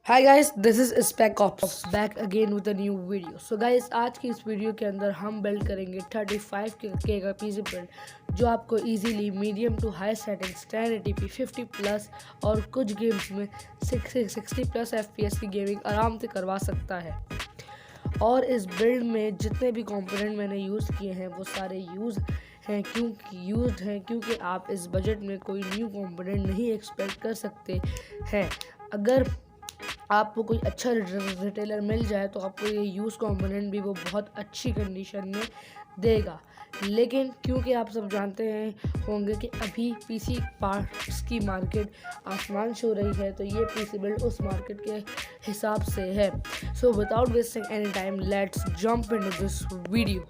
Hi guys, this is Spec Ops back again with a new video. So guys, आज की इस video के अंदर हम बिल्ड करेंगे 35K का पीसी बिल्ड जो आपको easily medium to high settings 1080p 50 plus और कुछ गेम्स में 60 प्लस FPS की गेमिंग आराम से करवा सकता है। और इस बिल्ड में जितने भी कंपोनेंट मैंने यूज़ किए हैं वो सारे यूज़ हैं क्योंकि आप इस बजट में कोई न्यू कंपोनेंट नहीं एक्सपेक्ट कर सकते हैं। अगर आपको कोई अच्छा रिटेलर मिल जाए तो आपको ये यूज़ कंपोनेंट भी वो बहुत अच्छी कंडीशन में देगा। लेकिन क्योंकि आप सब जानते हैं होंगे कि अभी पीसी पार्ट्स की मार्केट आसमान छू रही है, तो ये पीसी बिल्ड उस मार्केट के हिसाब से है। So without wasting any time, let's jump into this video.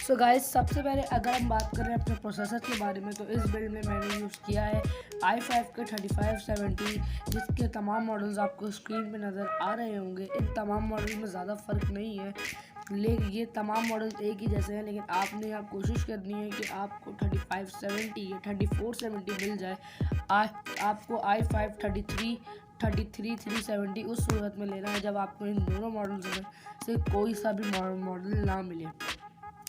So guys, सबसे पहले अगर हम बात करें अपने प्रोसेसर के बारे में, तो इस बिल्ड में मैंने यूज़ किया है i5 का 3570, जिसके तमाम मॉडल्स आपको स्क्रीन पे नज़र आ रहे होंगे। इन तमाम मॉडल में ज़्यादा फ़र्क नहीं है, लेकिन ये तमाम मॉडल्स एक ही जैसे हैं, लेकिन आपने आप कोशिश करनी है कि आपको 3570 या 3470 मिल जाए। आपको i5 370 उस सूरत में लेना है जब आपको इन दोनों मॉडल्स में से कोई सा भी मॉडल ना मिले।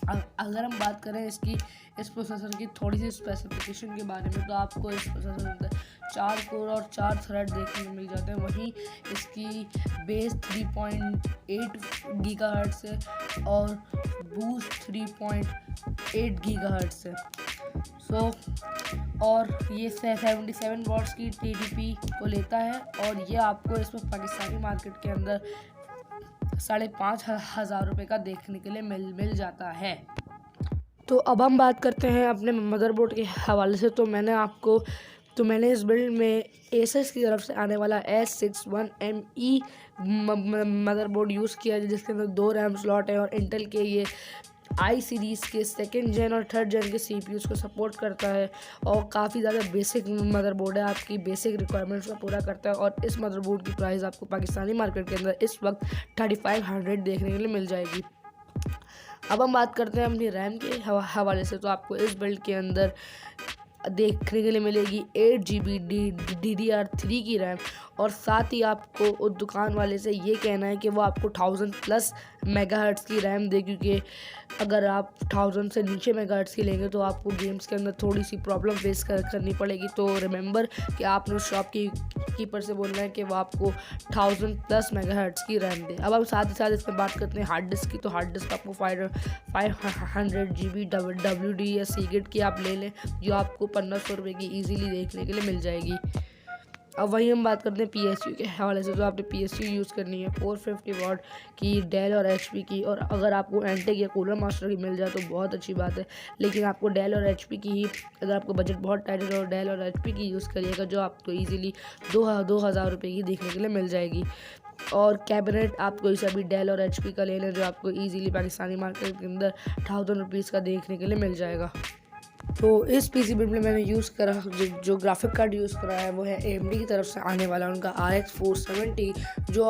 अगर हम बात करें इस प्रोसेसर की थोड़ी सी स्पेसिफिकेशन के बारे में, तो आपको इस प्रोसेसर के अंदर 4 कोर और 4 थ्रेड देखने को मिल जाते हैं। वहीं इसकी बेस 3.8 गीगाहर्ट्ज़ है और बूस्ट 3.8 गीगाहर्ट्ज़ है। और ये 77 वॉट्स की TDP को लेता है, और ये आपको इसमें पाकिस्तानी मार्केट के अंदर 5,500 रुपये का देखने के लिए मिल जाता है। तो अब हम बात करते हैं अपने मदरबोर्ड के हवाले से। तो मैंने इस बिल्ड में एसस की तरफ से आने वाला S61ME मदरबोर्ड यूज़ किया है, जिसके अंदर 2 रैम स्लॉट है और इंटेल के ये आई सीरीज़ के 2nd जेन और 3rd जेन के CPUs को सपोर्ट करता है और काफ़ी ज़्यादा बेसिक मदरबोर्ड है, आपकी बेसिक रिक्वायरमेंट्स को पूरा करता है। और इस मदरबोर्ड की प्राइस आपको पाकिस्तानी मार्केट के अंदर इस वक्त 3500 देखने के लिए मिल जाएगी। अब हम बात करते हैं अपनी रैम के हवाले से। तो आपको इस बिल्ड के अंदर देखने के लिए मिलेगी 8GB DDR3 की रैम, और साथ ही आपको उस दुकान वाले से ये कहना है कि वो आपको 1000 प्लस मेगाहर्ट्ज़ की रैम दे, क्योंकि अगर आप 1000 से नीचे मेगाहर्ट्ज़ की लेंगे तो आपको गेम्स के अंदर थोड़ी सी प्रॉब्लम फेस करनी पड़ेगी। तो रिमेंबर कि आपने उस शॉप कीपर से बोलना है कि वो आपको 1000 प्लस मेगाहर्ट्ज़ की रैम दे। अब हम साथ ही साथ इसमें बात करते हैं हार्ड डिस्क की। तो हार्ड डिस्क आपको 500GB WD या सीगेट की आप ले लें, जो आपको 1500 रुपये की ईजीली देखने के लिए मिल जाएगी। अब वहीं हम बात करते हैं PSU के हवाले से। तो आपने PSU यूज़ करनी है 450 वाट की डेल और HP की, और अगर आपको एंटेक या कूलर मास्टर की मिल जाए तो बहुत अच्छी बात है, लेकिन आपको डेल और HP की ही, अगर आपको बजट बहुत टाइट है तो डेल और HP की यूज़ करिएगा, जो आपको ईजिली 2000 रुपये की देखने के लिए मिल जाएगी। और कैबिनेट आप कोई सा भी डेल और HP का ले लें, जो आपको ईजिली पाकिस्तानी मार्केट के अंदर 1000 रुपीज़ का देखने के लिए मिल जाएगा। तो इस पीसी बिल्ड में मैंने यूज़ करा जो ग्राफिक कार्ड यूज़ करा है वो है AMD की तरफ से आने वाला उनका RX 470, जो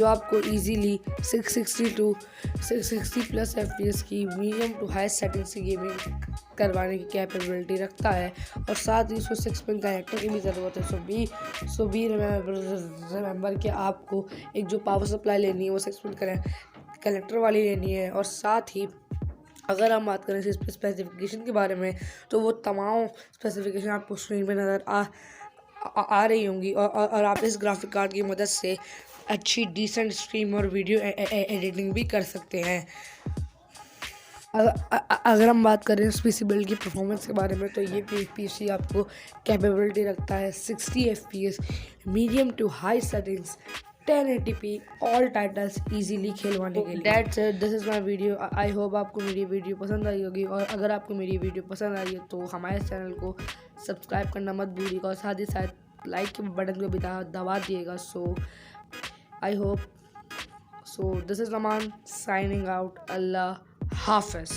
आपको इजीली 660 प्लस FPS की मीडियम टू हाई सेटिंग्स की गेमिंग करवाने की कैपेबिलिटी रखता है। और साथ ही उसको 6 पिन कनेक्टर की भी ज़रूरत है। सो बी रिमेंबर कि आपको एक जो पावर सप्लाई लेनी है वो 6 पिन कनेक्टर वाली लेनी है। और साथ ही अगर हम बात करें इस स्पेसिफिकेशन के बारे में, तो वो तमाम स्पेसिफिकेशन आपको स्क्रीन पे नज़र आ रही होंगी, और आप इस ग्राफिक कार्ड की मदद से अच्छी डिसेंट स्ट्रीम और वीडियो एडिटिंग भी कर सकते हैं। अगर हम बात करें इस पीसी बिल्ड की परफॉर्मेंस के बारे में, तो ये पीसी आपको कैपेबिलिटी रखता है 60 FPS medium to high settings 1080p all titles easily खेलवाने के लिए। That's it, this is my video. I hope आपको मेरी वीडियो पसंद आई होगी, और अगर आपको मेरी वीडियो पसंद आई है तो हमारे चैनल को सब्सक्राइब करना मत भूलिएगा, और साथ ही साथ लाइक के बटन को भी दबा दिएगा। So I hope, so this is Raman signing out. अल्लाह हाफिज़।